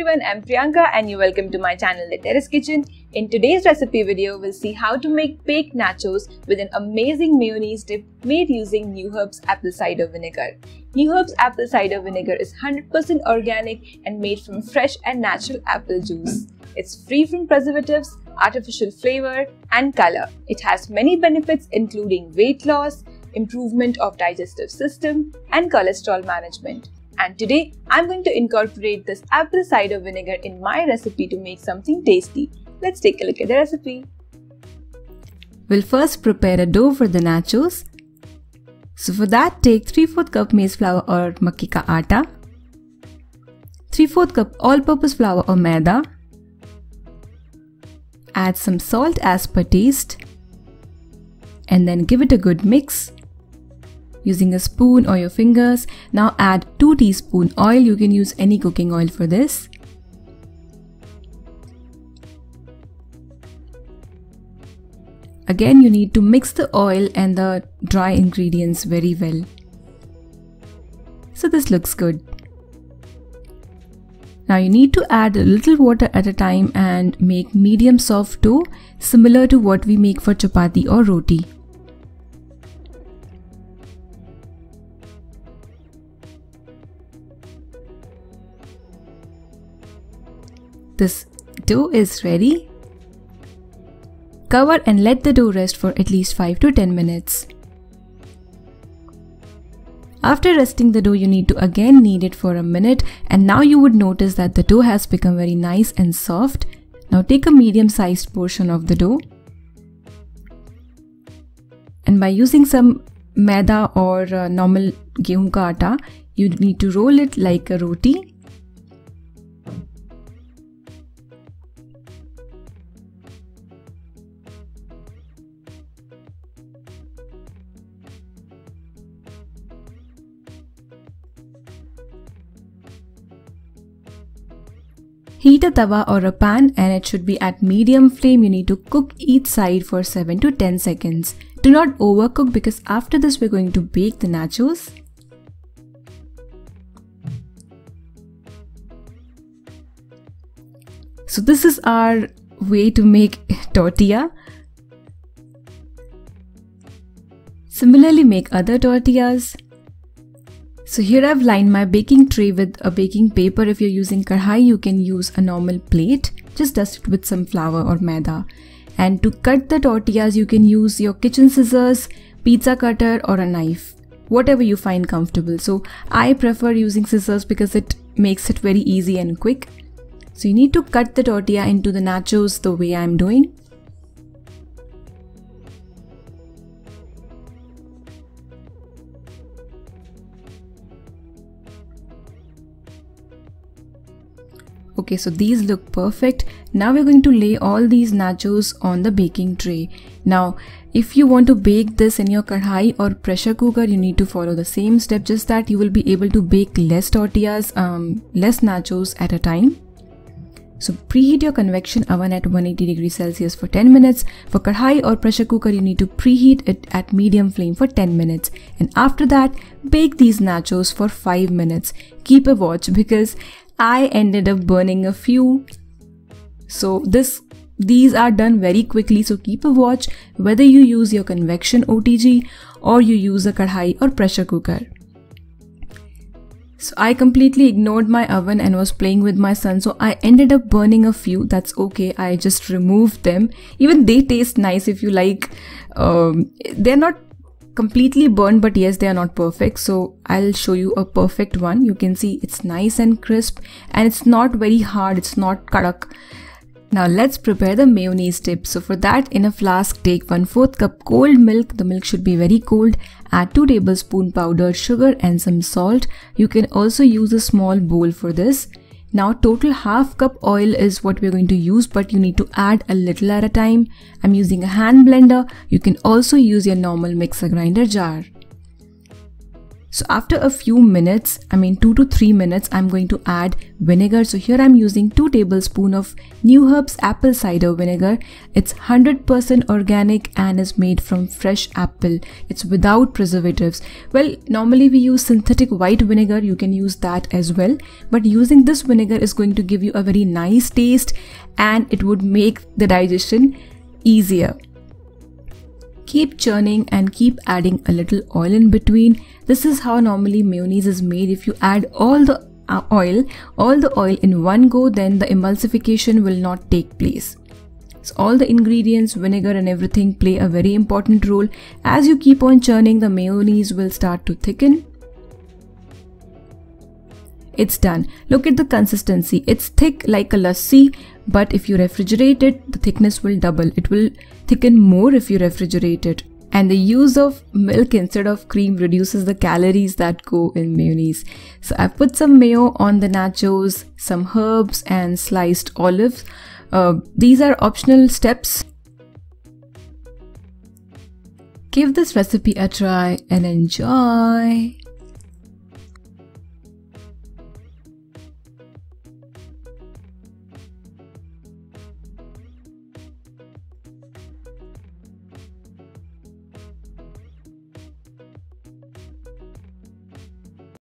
everyone, I'm Priyanka and you're welcome to my channel, The Terrace Kitchen. In today's recipe video, we'll see how to make baked nachos with an amazing mayonnaise dip made using Neuherbs Apple Cider Vinegar. Neuherbs Apple Cider Vinegar is 100% organic and made from fresh and natural apple juice. It's free from preservatives, artificial flavor and color. It has many benefits including weight loss, improvement of digestive system and cholesterol management. And today, I'm going to incorporate this apple cider vinegar in my recipe to make something tasty. Let's take a look at the recipe. We'll first prepare a dough for the nachos. So for that, take 3/4 cup maize flour or makki ka atta, 3/4 cup all-purpose flour or maida. Add some salt as per taste and then give it a good mix using a spoon or your fingers. Now add 2 teaspoons oil. You can use any cooking oil for this. Again, you need to mix the oil and the dry ingredients very well. So this looks good. Now you need to add a little water at a time and make medium soft dough similar to what we make for chapati or roti. This dough is ready. Cover and let the dough rest for at least 5 to 10 minutes. After resting the dough, you need to again knead it for a minute, and now you would notice that the dough has become very nice and soft. Now take a medium-sized portion of the dough and by using some maida or normal गेहूं का आटा, you need to roll it like a roti. Heat a tawa or a pan and it should be at medium flame. You need to cook each side for 7 to 10 seconds. Do not overcook because after this we're going to bake the nachos. So this is our way to make tortilla. Similarly, make other tortillas. So here I've lined my baking tray with a baking paper. If you're using kadhai, you can use a normal plate. Just dust it with some flour or maida. And to cut the tortillas, you can use your kitchen scissors, pizza cutter or a knife. Whatever you find comfortable. So I prefer using scissors because it makes it very easy and quick. So you need to cut the tortilla into the nachos the way I'm doing. Okay, so these look perfect. Now we're going to lay all these nachos on the baking tray. Now, if you want to bake this in your kadhai or pressure cooker, you need to follow the same step, just that you will be able to bake less tortillas, less nachos at a time. So preheat your convection oven at 180 degrees Celsius for 10 minutes. For kadhai or pressure cooker, you need to preheat it at medium flame for 10 minutes. And after that, bake these nachos for 5 minutes. Keep a watch because I ended up burning a few. So these are done very quickly, so keep a watch whether you use your convection OTG or you use a kadhai or pressure cooker. So I completely ignored my oven and was playing with my son, so I ended up burning a few. That's okay, I just removed them. Even they taste nice if you like. They're not completely burned, but yes, they are not perfect. So I'll show you a perfect one. You can see it's nice and crisp and it's not very hard, it's not kadak. Now let's prepare the mayonnaise dip. So for that, in a flask, take 1/4 cup cold milk. The milk should be very cold. Add 2 tablespoons powdered sugar and some salt. You can also use a small bowl for this. Now total 1/2 cup oil is what we're going to use, but you need to add a little at a time. I'm using a hand blender. You can also use your normal mixer grinder jar. So after a few minutes, 2 to 3 minutes, I'm going to add vinegar. So here I'm using 2 tablespoons of Neuherbs Apple Cider Vinegar. It's 100% organic and is made from fresh apple. It's without preservatives. Well, normally we use synthetic white vinegar. You can use that as well. But using this vinegar is going to give you a very nice taste and it would make the digestion easier. Keep churning and keep adding a little oil in between. This is how normally mayonnaise is made. If you add all the oil in one go, then the emulsification will not take place. So all the ingredients, vinegar and everything play a very important role. As you keep on churning, the mayonnaise will start to thicken. It's done. Look at the consistency. It's thick like a lassi, but if you refrigerate it, the thickness will double. It will thicken more if you refrigerate it. And the use of milk instead of cream reduces the calories that go in mayonnaise. So I put some mayo on the nachos, some herbs and sliced olives. These are optional steps. Give this recipe a try and enjoy.